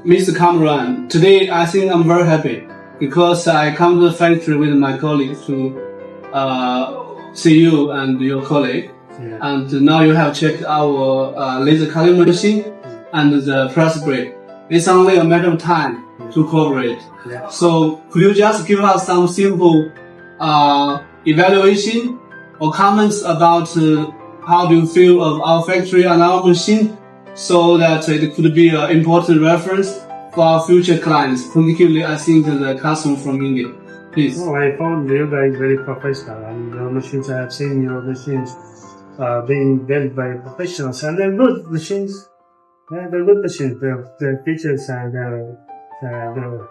Mr. Cameron. Today, I think I'm very happy because I come to the factory with my colleagues to see you and your colleague. Yeah. And now you have checked our laser cutting machine and the press brake. It's only a matter of time to cooperate. Yeah. So could you just give us some simple evaluation or comments about how do you feel of our factory and our machine, so that it could be an important reference for our future clients, particularly I think the customer from India. Please. Oh, I found you guys very professional, and your machines, I have seen your machines being built by professionals, and they're good machines. Yeah, they're good machines. Their features and their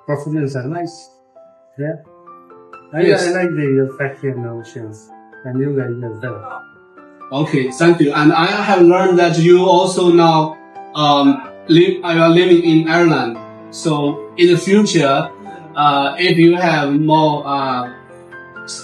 performance are nice. Yeah. Yes. I like the factory and the machines, and you guys are better. Okay, thank you. And I have learned that you also now are living in Ireland. So in the future, if you have more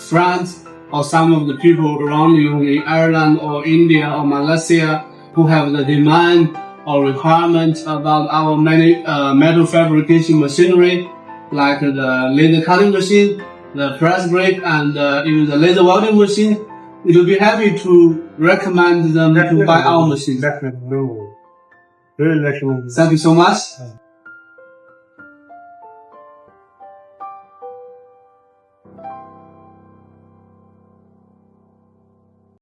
friends or some of the people around you in Ireland or India or Malaysia who have the demand or requirement about our metal fabrication machinery, like the laser cutting machine, the press brake, and even the laser welding machine, we will be happy to recommend them to buy our machine. Definitely, no. Very recommend. Thank you so much.